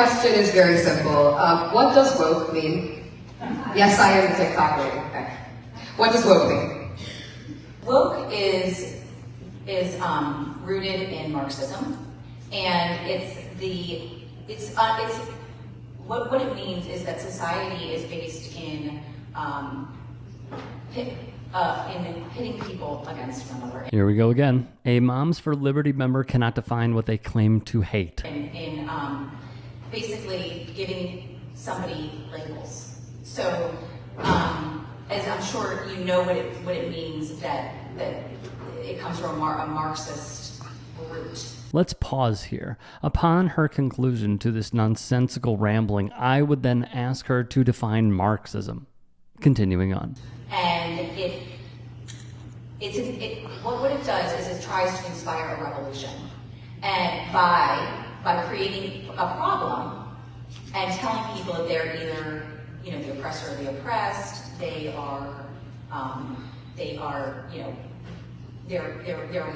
question is very simple. What does woke mean? Yes, I am a TikToker. Okay. What does woke mean? Woke is rooted in Marxism, and what it means is that society is based in pitting people against one another. Here we go again. A Moms for Liberty member cannot define what they claim to hate. In basically giving somebody labels. So, as I'm sure you know what it means that it comes from a Marxist root. Let's pause here. Upon her conclusion to this nonsensical rambling, I would then ask her to define Marxism. Continuing on. And what it does is it tries to inspire a revolution, and by creating a problem and telling people that they're either the oppressor or the oppressed, they're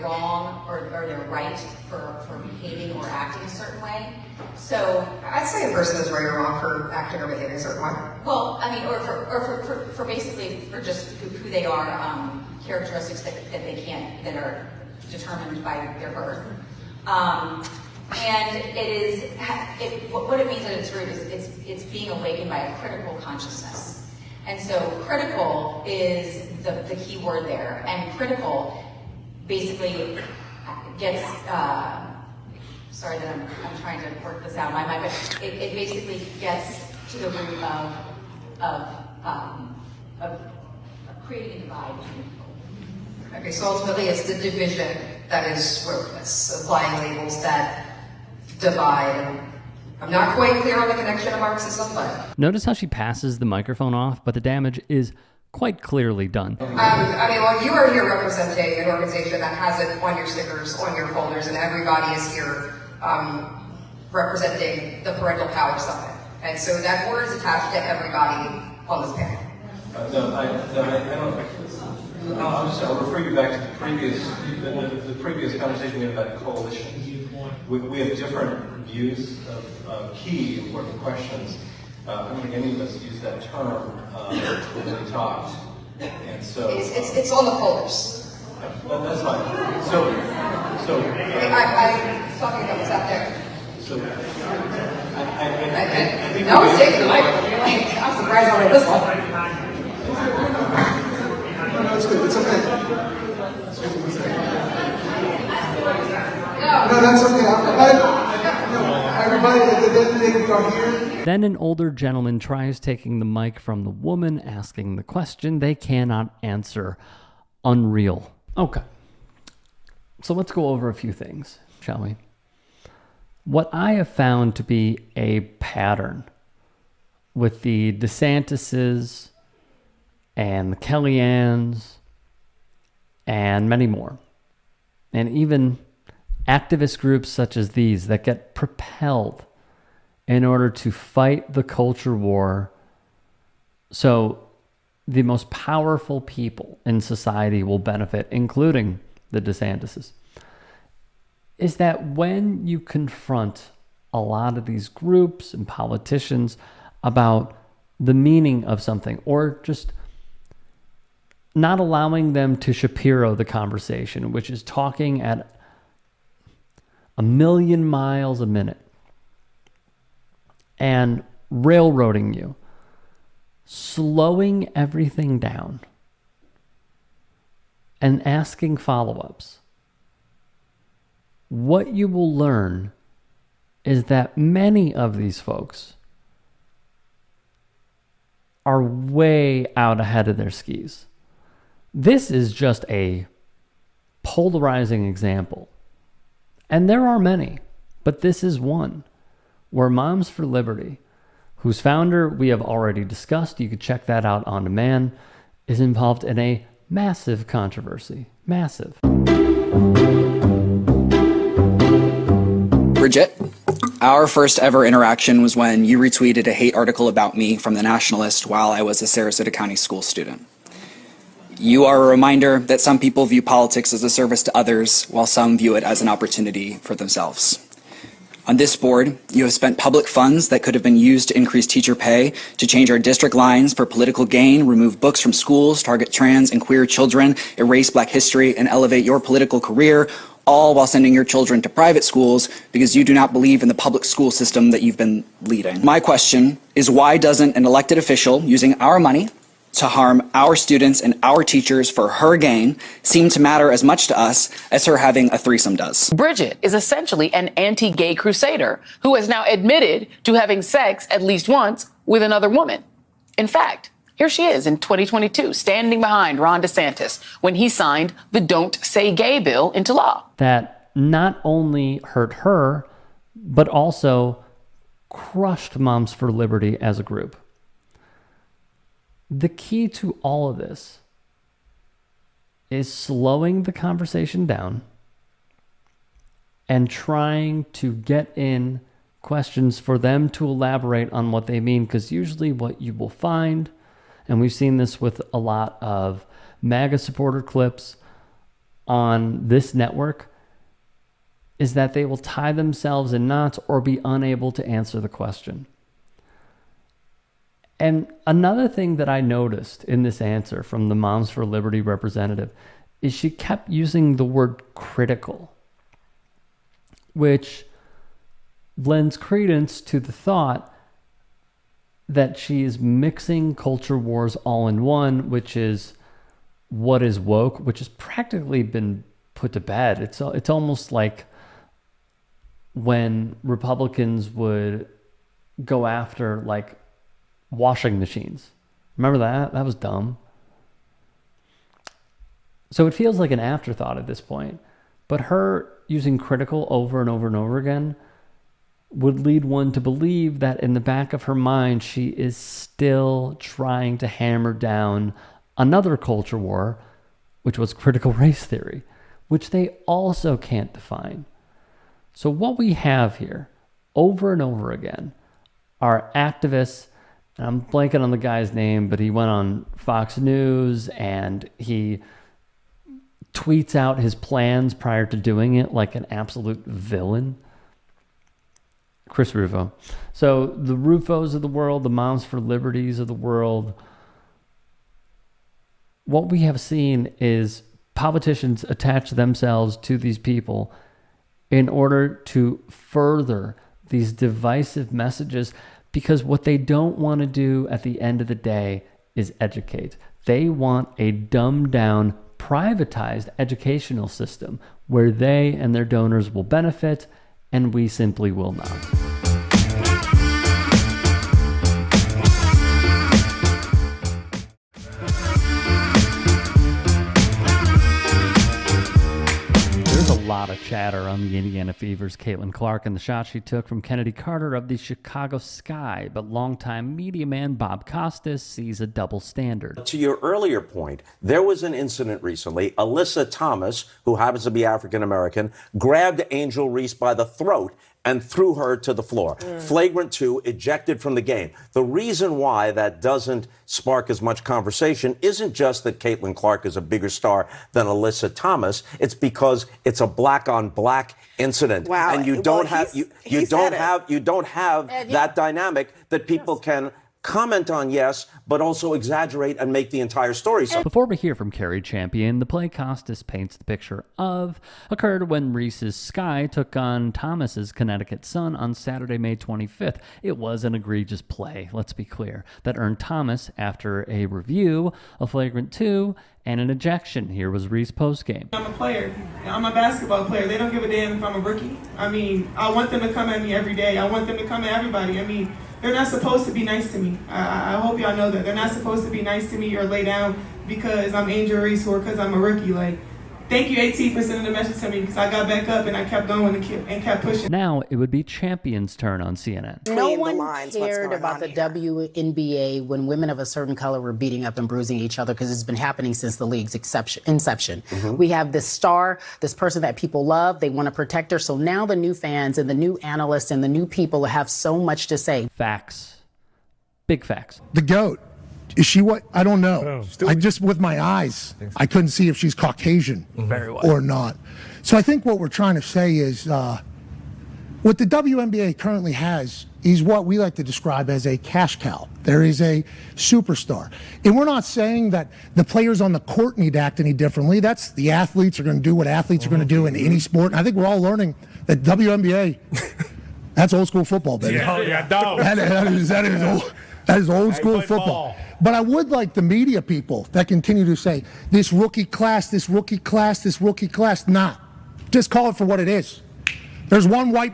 wrong or they're right for behaving or acting a certain way. So I'd say a person is right or wrong for acting or behaving a certain way. well, I mean, or for basically for just who they are, characteristics that are determined by their birth. And what it means at its root is it's being awakened by a critical consciousness. And so critical is the key word there. And critical basically gets, sorry that I'm trying to work this out in my mind, but it basically gets to the root of creating a divide between people. Okay, so ultimately it's the division that is wokeness, applying labels that divide. And I'm not quite clear on the connection of Marxism, but... Notice how she passes the microphone off, but the damage is quite clearly done. Well, you are here representing an organization that has it on your stickers, on your folders, and everybody is here representing the Parental Power Summit. And so that word is attached to everybody on this panel. I'll refer you back to the previous conversation we had about coalitions. We have different views of key important questions. I don't think any of us use that term when we talked, and so it's on the folders. That's fine. So I'm talking about what's out there. So No one's taking the mic. I'm surprised I read this one. No, it's good. It's okay. No, that's okay. Everybody, at the end of the day, we are here. Then an older gentleman tries taking the mic from the woman asking the question they cannot answer. Unreal. Okay. So let's go over a few things, shall we? What I have found to be a pattern with the DeSantis's and the Kellyanns and many more, and even activist groups such as these that get propelled in order to fight the culture war so the most powerful people in society will benefit, including the DeSantis's, is that when you confront a lot of these groups and politicians about the meaning of something, or just not allowing them to Shapiro the conversation, which is talking at 1,000,000 miles a minute and railroading you, slowing everything down and asking follow-ups, what you will learn is that many of these folks are way out ahead of their skis. This is just a polarizing example. And there are many, but this is one where Moms for Liberty, whose founder we have already discussed, you could check that out on demand, is involved in a massive controversy. Massive. Bridget, our first ever interaction was when you retweeted a hate article about me from The Nationalist while I was a Sarasota County school student. You are a reminder that some people view politics as a service to others, while some view it as an opportunity for themselves. On this board, you have spent public funds that could have been used to increase teacher pay, to change our district lines for political gain, remove books from schools, target trans and queer children, erase Black history, and elevate your political career, all while sending your children to private schools because you do not believe in the public school system that you've been leading. My question is, why doesn't an elected official using our money to harm our students and our teachers for her gain seem to matter as much to us as her having a threesome does? Bridget is essentially an anti-gay crusader who has now admitted to having sex at least once with another woman. In fact, here she is in 2022, standing behind Ron DeSantis when he signed the Don't Say Gay bill into law. That not only hurt her, but also crushed Moms for Liberty as a group. The key to all of this is slowing the conversation down and trying to get in questions for them to elaborate on what they mean, because usually what you will find, and we've seen this with a lot of MAGA supporter clips on this network, is that they will tie themselves in knots or be unable to answer the question. And another thing that I noticed in this answer from the Moms for Liberty representative is she kept using the word critical, which lends credence to the thought that she is mixing culture wars all in one, which is what is woke, which has practically been put to bed. It's almost like when Republicans would go after like washing machines. Remember that? That was dumb. So it feels like an afterthought at this point. But her using critical over and over and over again would lead one to believe that in the back of her mind, she is still trying to hammer down another culture war, which was critical race theory, which they also can't define. So what we have here over and over again are activists, and I'm blanking on the guy's name, but he went on Fox News and he tweets out his plans prior to doing it like an absolute villain. Chris Rufo. So the Rufos of the world, the Moms for Liberties of the world, what we have seen is politicians attach themselves to these people in order to further these divisive messages, because what they don't want to do at the end of the day is educate. They want a dumbed down, privatized educational system where they and their donors will benefit and we simply will not. There's a lot of chatter on the Indiana Fever's Caitlin Clark and the shot she took from Kennedy Carter of the Chicago Sky, but longtime media man Bob Costas sees a double standard. To your earlier point, there was an incident recently. Alyssa Thomas, who happens to be African American, grabbed Angel Reese by the throat and threw her to the floor. Flagrant 2, ejected from the game. The reason why that doesn't spark as much conversation isn't just that Caitlin Clark is a bigger star than Alyssa Thomas. It's because it's a black on black incident. Wow. And you don't have that dynamic that people can comment on, yes, but also exaggerate and make the entire story. So before we hear from Carrie Champion, the play Costas paints the picture of occurred when Reese's Sky took on Thomas's Connecticut Sun on Saturday, May 25th. It was an egregious play, let's be clear, that earned Thomas, after a review, a flagrant 2 and an ejection. Here was Reese postgame. I'm a player. I'm a basketball player. They don't give a damn if I'm a rookie. I mean, I want them to come at me every day. I want them to come at everybody. I mean, they're not supposed to be nice to me. I hope y'all know that. They're not supposed to be nice to me or lay down because I'm Angel Reese or because I'm a rookie. Like, thank you, AT, for sending the message to me, because I got back up and I kept going and kept pushing. Now it would be Champion's turn on CNN. No one cared about the WNBA when women of a certain color were beating up and bruising each other, because it's been happening since the league's inception. We have this star, this person that people love. They want to protect her. So now the new fans and the new analysts and the new people have so much to say. Facts. Big facts. The GOAT. Is she what? I don't know. I just, with my eyes, I couldn't see if she's Caucasian Very well. or not. So I think what we're trying to say is What the WNBA currently has is what we like to describe as a cash cow. There is a superstar. And we're not saying that the players on the court need to act any differently. That's the athletes are going to do what athletes are going to do in any sport. And I think we're all learning that WNBA, that's old school football, baby. That is old school football. But I would like the media people that continue to say, this rookie class, this rookie class, this rookie class. Nah, just call it for what it is. There's one white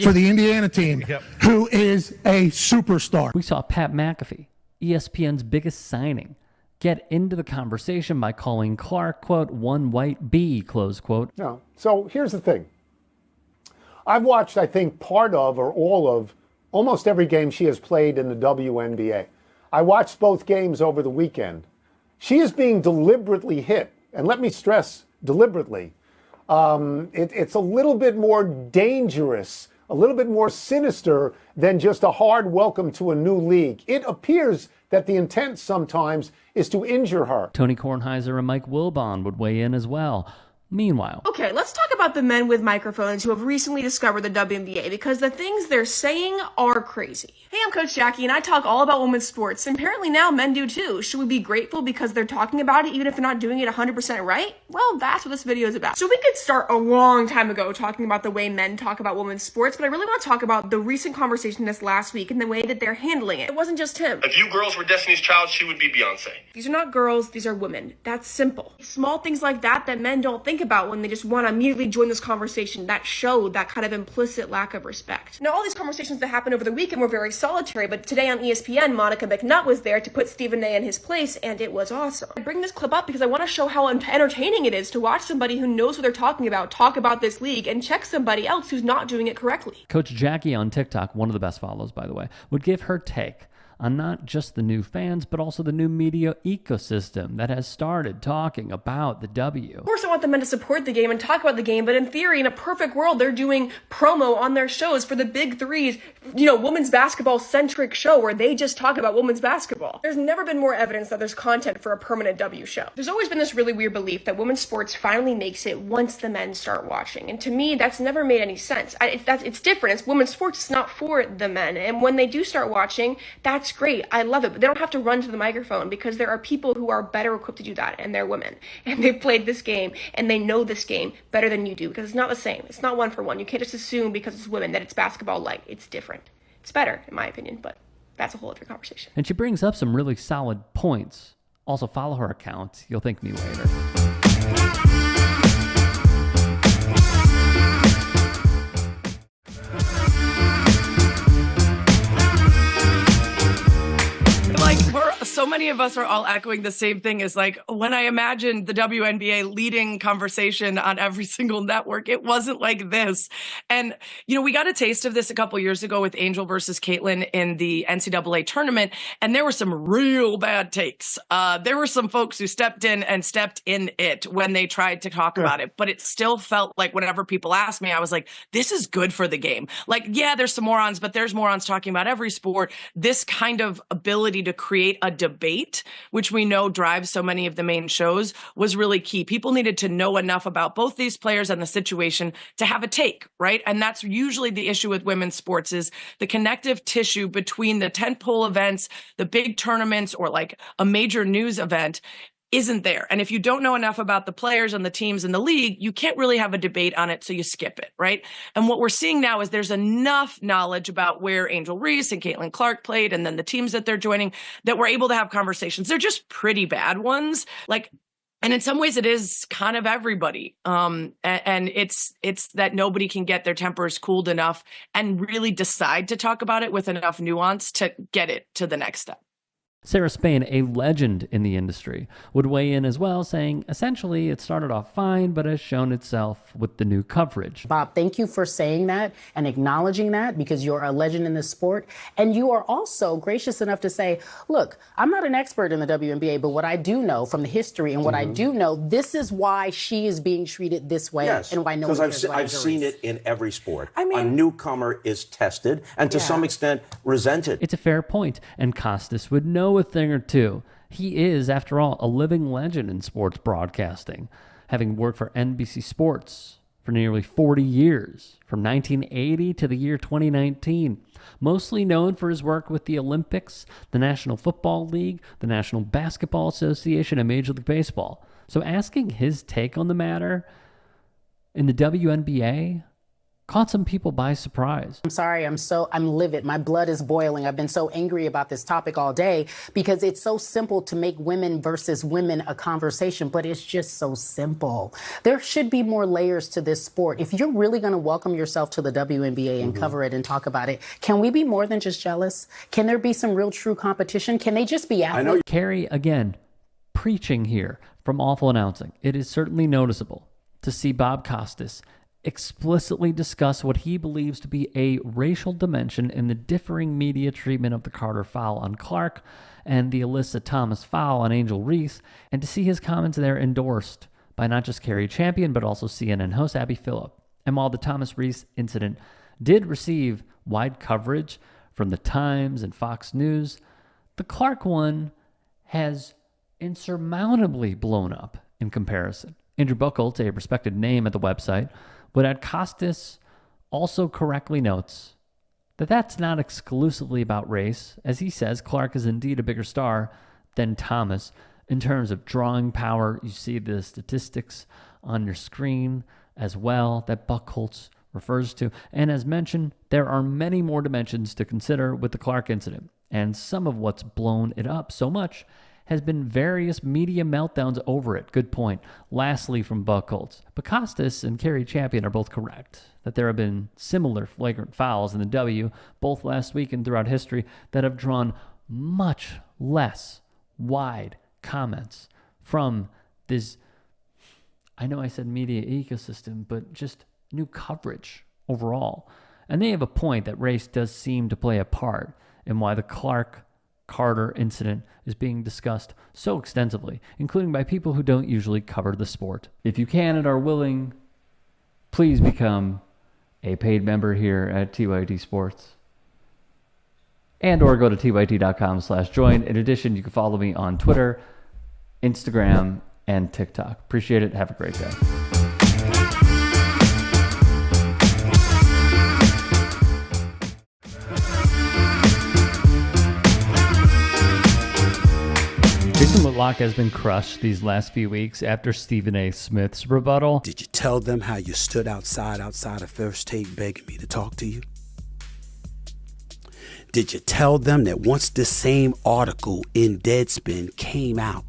for the Indiana team who is a superstar. We saw Pat McAfee, ESPN's biggest signing, get into the conversation by calling Clark, quote, one white bee, close quote. No. So here's the thing. I've watched, I think, part of or all of almost every game she has played in the WNBA. I watched both games over the weekend. She is being deliberately hit, and let me stress, deliberately. It's a little bit more dangerous, a little bit more sinister than just a hard welcome to a new league. It appears that the intent sometimes is to injure her. Tony Kornheiser and Mike Wilbon would weigh in as well. Meanwhile, okay, let's talk about the men with microphones who have recently discovered the WNBA, because the things they're saying are crazy. Hey, I'm Coach Jackie, and I talk all about women's sports, and apparently now men do too. Should we be grateful because they're talking about it even if they're not doing it 100% right? Well, that's what this video is about. So we could start a long time ago talking about the way men talk about women's sports, but I really want to talk about the recent conversation this last week and the way that they're handling it. It wasn't just him. If you girls were Destiny's Child, she would be Beyonce. These are not girls, these are women. That's simple. Small things like that men don't think about when they just want to immediately join this conversation, that showed that kind of implicit lack of respect. Now, all these conversations that happened over the weekend were very solitary, but today on ESPN, Monica McNutt was there to put Stephen A in his place, and it was awesome. I bring this clip up because I want to show how entertaining it is to watch somebody who knows what they're talking about talk about this league and check somebody else who's not doing it correctly. Coach Jackie on TikTok, one of the best follows, by the way, would give her take on not just the new fans, but also the new media ecosystem that has started talking about the W. Of course, I want the men to support the game and talk about the game, but in theory, in a perfect world, they're doing promo on their shows for the Big Three's, women's basketball-centric show where they just talk about women's basketball. There's never been more evidence that there's content for a permanent W show. There's always been this really weird belief that women's sports finally makes it once the men start watching, and to me, that's never made any sense. It's different. It's women's sports. It's not for the men, and when they do start watching, that's great. I love it, but they don't have to run to the microphone because there are people who are better equipped to do that, and they're women, and they've played this game, and they know this game better than you do because it's not the same. It's not one for one. You can't just assume because it's women that it's basketball like. It's different. It's better, in my opinion, but that's a whole other conversation. And she brings up some really solid points. Also, follow her account. You'll thank me later. So many of us are all echoing the same thing as when I imagined the WNBA leading conversation on every single network, it wasn't like this. And, we got a taste of this a couple years ago with Angel versus Caitlin in the NCAA tournament, and there were some real bad takes. There were some folks who stepped in it when they tried to talk about it, but it still felt like whenever people asked me, I was like, this is good for the game. Yeah, there's some morons, but there's morons talking about every sport. This kind of ability to create a debate, which we know drives so many of the main shows, was really key. People needed to know enough about both these players and the situation to have a take, right? And that's usually the issue with women's sports is the connective tissue between the tentpole events, the big tournaments, or a major news event isn't there. And if you don't know enough about the players and the teams in the league, you can't really have a debate on it, so you skip it, right? And what we're seeing now is there's enough knowledge about where Angel Reese and Caitlin Clark played and then the teams that they're joining that we're able to have conversations. They're just pretty bad ones. And in some ways it is kind of everybody. And it's that nobody can get their tempers cooled enough and really decide to talk about it with enough nuance to get it to the next step. Sarah Spain, a legend in the industry, would weigh in as well, saying essentially it started off fine, but has shown itself with the new coverage. Bob, thank you for saying that and acknowledging that because you're a legend in this sport. And you are also gracious enough to say, look, I'm not an expert in the WNBA, but what I do know from the history and what I do know, this is why she is being treated this way and why no one cares about I've seen it in every sport. A newcomer is tested and to some extent resented. It's a fair point, and Costas would know a thing or two. He is, after all, a living legend in sports broadcasting, having worked for NBC Sports, for nearly 40 years, from 1980 to the year 2019. Mostly known for his work with the Olympics, the National Football League, the National Basketball Association, and Major League Baseball. So asking his take on the matter in the WNBA caught some people by surprise. I'm sorry, I'm livid. My blood is boiling. I've been so angry about this topic all day because it's so simple to make women versus women a conversation, but it's just so simple. There should be more layers to this sport. If you're really going to welcome yourself to the WNBA and cover it and talk about it, can we be more than just jealous? Can there be some real true competition? Can they just be athletes? Carrie, again, preaching here from awful announcing. It is certainly noticeable to see Bob Costas explicitly discuss what he believes to be a racial dimension in the differing media treatment of the Carter foul on Clark and the Alyssa Thomas foul on Angel Reese, and to see his comments there endorsed by not just Carrie Champion, but also CNN host Abby Phillip. And while the Thomas Reese incident did receive wide coverage from the Times and Fox News, the Clark one has insurmountably blown up in comparison. Andrew Buchholz, a respected name at the website, but at Costas also correctly notes that that's not exclusively about race. As he says, Clark is indeed a bigger star than Thomas in terms of drawing power. You see the statistics on your screen as well that Buchholz refers to. And as mentioned, there are many more dimensions to consider with the Clark incident. And some of what's blown it up so much has been various media meltdowns over it. Good point. Lastly, from Buchholz, Costas and Carrie Champion are both correct that there have been similar flagrant fouls in the W, both last week and throughout history, that have drawn much less wide comments from this, I know I said media ecosystem, but just new coverage overall. And they have a point that race does seem to play a part in why the Clark-Carter incident is being discussed so extensively, including by people who don't usually cover the sport. If you can and are willing, please become a paid member here at TYT Sports. And or go to tyt.com/join. In addition, you can follow me on Twitter, Instagram, and TikTok. Appreciate it. Have a great day. Jason Whitlock has been crushed these last few weeks after Stephen A. Smith's rebuttal. Did you tell them how you stood outside of First Take begging me to talk to you? Did you tell them that once this same article in Deadspin came out,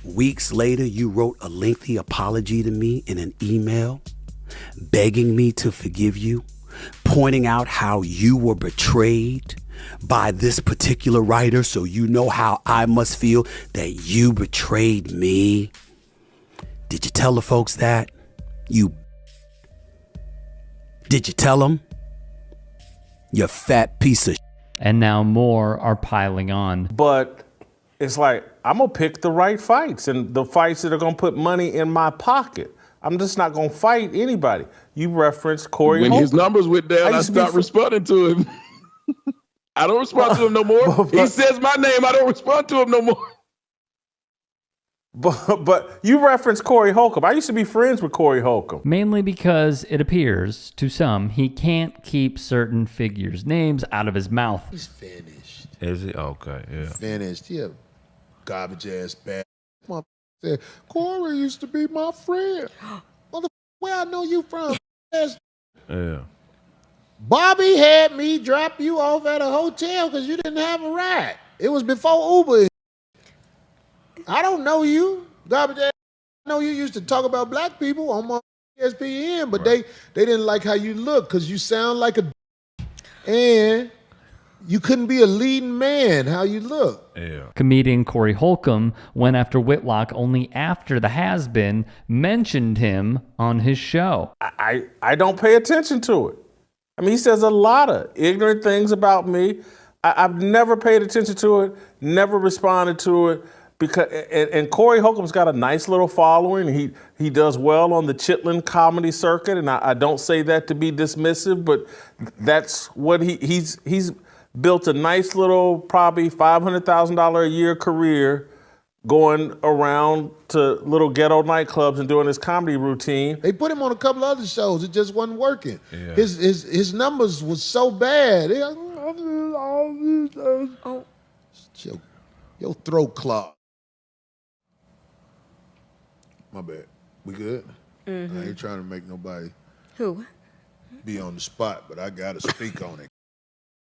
weeks later you wrote a lengthy apology to me in an email, begging me to forgive you, pointing out how you were betrayed by this particular writer, so you know how I must feel that you betrayed me? Did you tell the folks that? Did you tell them? You fat piece of And now more are piling on. But it's like, I'm going to pick the right fights and the fights that are going to put money in my pocket. I'm just not going to fight anybody. You referenced Corey When Holcomb. his numbers went down, I stopped responding to him. I don't respond to him no more. He says my name, I don't respond to him no more. But you referenced Corey Holcomb. I used to be friends with Corey Holcomb. Mainly because it appears, to some, he can't keep certain figures' names out of his mouth. He's finished. Is he? Okay, yeah. Finished. Yeah. Garbage ass bad. Said, Corey used to be my friend. Where I know you from? Yeah. Bobby had me drop you off at a hotel because you didn't have a ride. It was before Uber. I don't know you. Garbage ass. I know you used to talk about black people on my ESPN, but they didn't like how you look because you sound like a and you couldn't be a leading man how you look. Yeah. Comedian Corey Holcomb went after Whitlock only after the has-been mentioned him on his show. I don't pay attention to it. I mean, he says a lot of ignorant things about me. I've never paid attention to it, never responded to it. Because and Corey Holcomb's got a nice little following. He does well on the Chitlin comedy circuit, and I don't say that to be dismissive, but that's what he's built a nice little, probably $500,000 a year career going around to little ghetto nightclubs and doing his comedy routine. They put him on a couple other shows. It just wasn't working. Yeah. His numbers was so bad. Your throat clogged. My bad. We good? Mm-hmm. I ain't trying to make nobody Who? be on the spot, but I got to speak on it.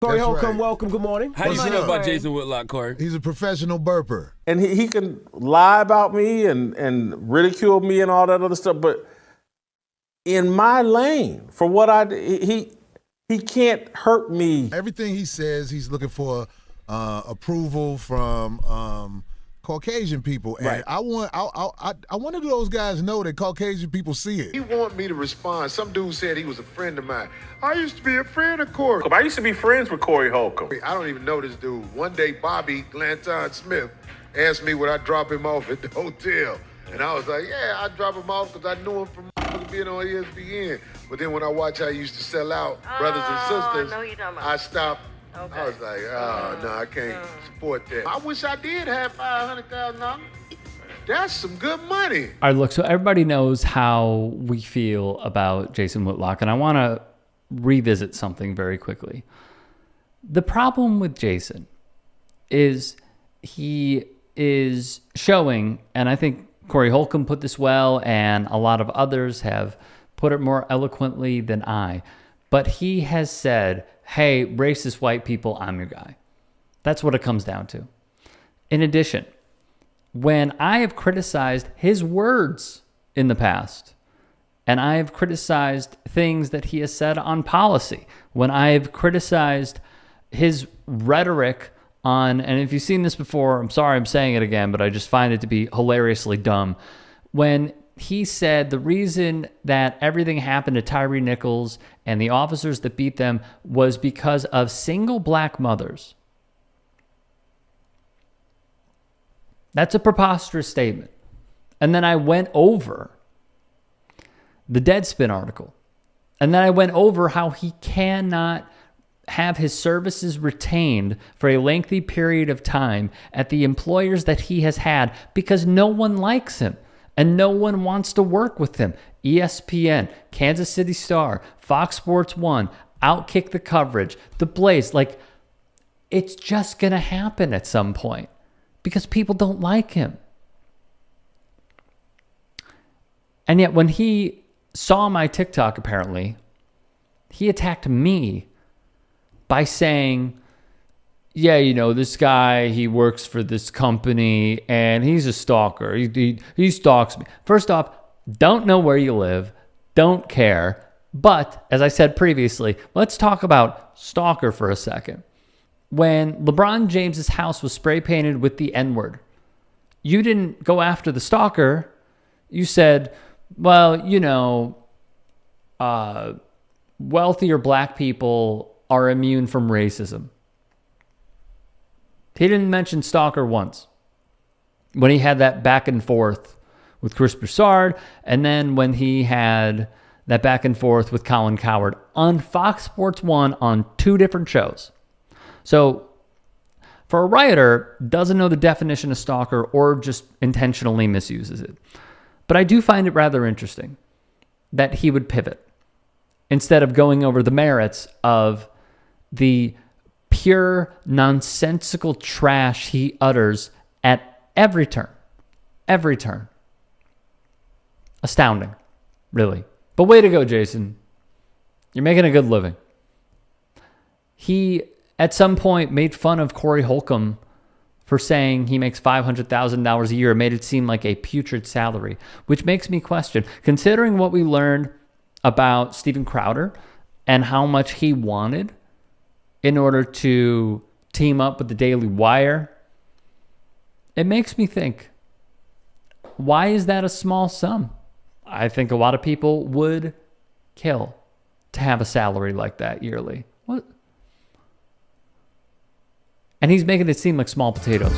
Corey That's Holcomb, right. welcome. Good morning. How do you feel about Jason Whitlock, Corey? He's a professional burper. And he can lie about me and ridicule me and all that other stuff, but in my lane, for what I he can't hurt me. Everything he says, he's looking for approval from Caucasian people, and Right. I want to do those guys know that Caucasian people see it. He want me to respond. Some dude said he was a friend of mine. I used to be a friend of Corey. I used to be friends with Corey Holcomb. I don't even know this dude. One day, Bobby Glanton Smith asked me would I drop him off at the hotel, and I was like, yeah, I'd drop him off because I knew him from being on ESPN. But then when I watch how he used to sell out brothers and sisters, I stopped. Okay. I was like, oh, no, I can't support that. I wish I did have $500,000. That's some good money. All right, look, so everybody knows how we feel about Jason Whitlock, and I want to revisit something very quickly. The problem with Jason is he is showing, and I think Corey Holcomb put this well, and a lot of others have put it more eloquently than I, but he has said, hey, racist white people, I'm your guy. That's what it comes down to. In addition, when I have criticized his words in the past, and I have criticized things that he has said on policy, when I have criticized his rhetoric on, and if you've seen this before, I'm sorry I'm saying it again, but I just find it to be hilariously dumb. When he said the reason that everything happened to Tyree Nichols and the officers that beat them was because of single black mothers. That's a preposterous statement. And then I went over the Deadspin article. And then I went over how he cannot have his services retained for a lengthy period of time at the employers that he has had because no one likes him. And no one wants to work with him. ESPN, Kansas City Star, Fox Sports 1, Outkick the Coverage, The Blaze. Like, it's just going to happen at some point because people don't like him. And yet when he saw my TikTok, apparently, he attacked me by saying, yeah, you know, this guy, he works for this company and he's a stalker. He stalks me. First off, don't know where you live, don't care. But as I said previously, let's talk about stalker for a second. When LeBron James's house was spray painted with the N-word, you didn't go after the stalker. You said, well, you know, wealthier black people are immune from racism. He didn't mention stalker once. When he had that back and forth with Chris Broussard, and then when he had that back and forth with Colin Cowherd on Fox Sports 1 on 2 different shows. So for a writer, doesn't know the definition of stalker or just intentionally misuses it. But I do find it rather interesting that he would pivot instead of going over the merits of the pure nonsensical trash he utters at every turn. Every turn. Astounding, really. But way to go, Jason. You're making a good living. He, at some point, made fun of Corey Holcomb for saying he makes $500,000 a year, made it seem like a putrid salary, which makes me question, considering what we learned about Steven Crowder and how much he wanted in order to team up with the Daily Wire, it makes me think, why is that a small sum? I think a lot of people would kill to have a salary like that yearly. What? And he's making it seem like small potatoes.